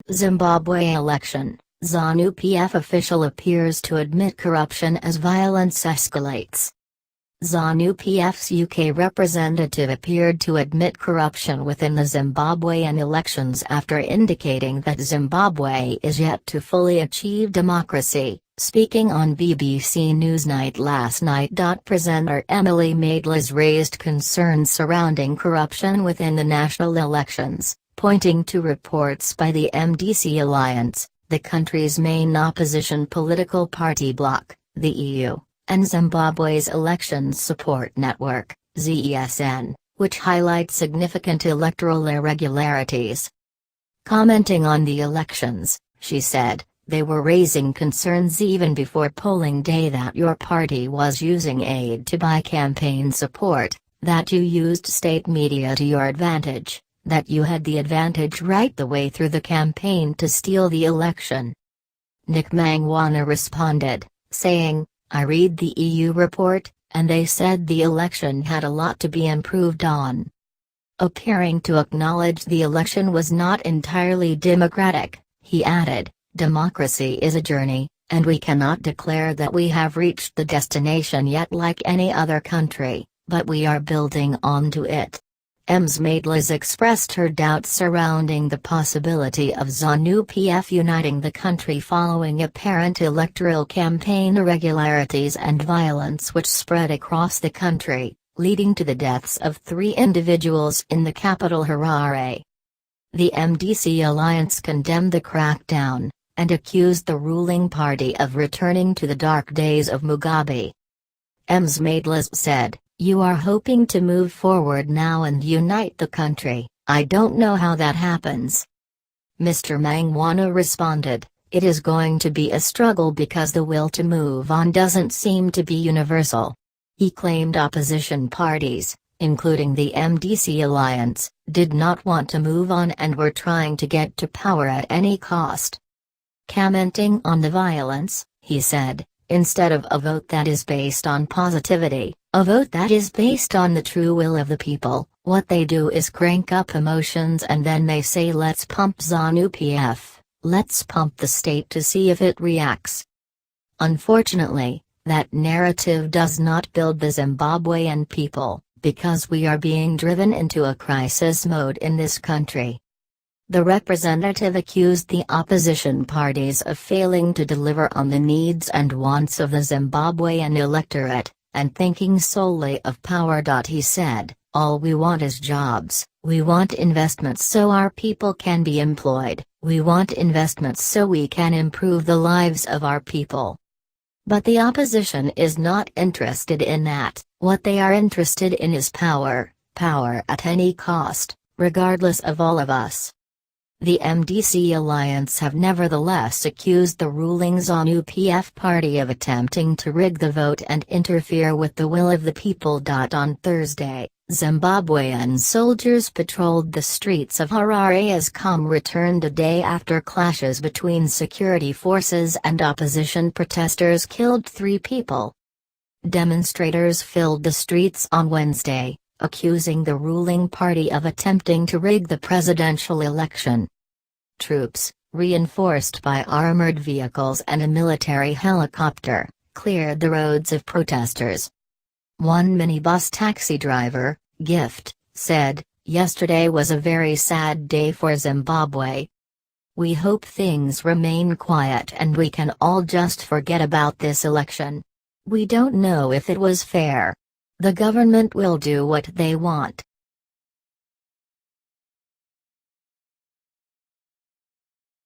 Zimbabwe election, ZANU PF official appears to admit corruption as violence escalates. ZANU PF's UK representative appeared to admit corruption within the Zimbabwean elections after indicating that Zimbabwe is yet to fully achieve democracy. Speaking on BBC Newsnight last night. Presenter Emily Maitlis raised concerns surrounding corruption within the national elections, pointing to reports by the MDC Alliance, the country's main opposition political party bloc, the EU, and Zimbabwe's Elections Support Network, ZESN, which highlight significant electoral irregularities. Commenting on the elections, she said, "They were raising concerns even before polling day that your party was using aid to buy campaign support, that you used state media to your advantage, that you had the advantage right the way through the campaign to steal the election." Nick Mangwana responded, saying, "I read the EU report, and they said the election had a lot to be improved on." Appearing to acknowledge the election was not entirely democratic, he added, "Democracy is a journey, and we cannot declare that we have reached the destination yet like any other country, but we are building onto it." Ms. Maitlis expressed her doubts surrounding the possibility of ZANU PF uniting the country following apparent electoral campaign irregularities and violence which spread across the country, leading to the deaths of 3 individuals in the capital Harare. The MDC Alliance condemned the crackdown, and accused the ruling party of returning to the dark days of Mugabe. Ms. Maitlis said, "You are hoping to move forward now and unite the country. I don't know how that happens." Mr. Mangwana responded, "It is going to be a struggle because the will to move on doesn't seem to be universal." He claimed opposition parties, including the MDC Alliance, did not want to move on and were trying to get to power at any cost. Commenting on the violence, he said, "Instead of a vote that is based on positivity, a vote that is based on the true will of the people, what they do is crank up emotions and then they say let's pump ZANU PF, let's pump the state to see if it reacts." Unfortunately, that narrative does not build the Zimbabwean people, because we are being driven into a crisis mode in this country. The representative accused the opposition parties of failing to deliver on the needs and wants of the Zimbabwean electorate, and thinking solely of power. He said, "All we want is jobs, we want investments so our people can be employed, we want investments so we can improve the lives of our people." But the opposition is not interested in that. What they are interested in is power, power at any cost, regardless of all of us. The MDC Alliance have nevertheless accused the ruling ZANU PF party of attempting to rig the vote and interfere with the will of the people. On Thursday, Zimbabwean soldiers patrolled the streets of Harare as calm returned a day after clashes between security forces and opposition protesters killed 3 people. Demonstrators filled the streets on Wednesday, accusing the ruling party of attempting to rig the presidential election. Troops, reinforced by armored vehicles and a military helicopter, cleared the roads of protesters. One minibus taxi driver, Gift, said, "Yesterday was a very sad day for Zimbabwe. We hope things remain quiet and we can all just forget about this election. We don't know if it was fair. The government will do what they want,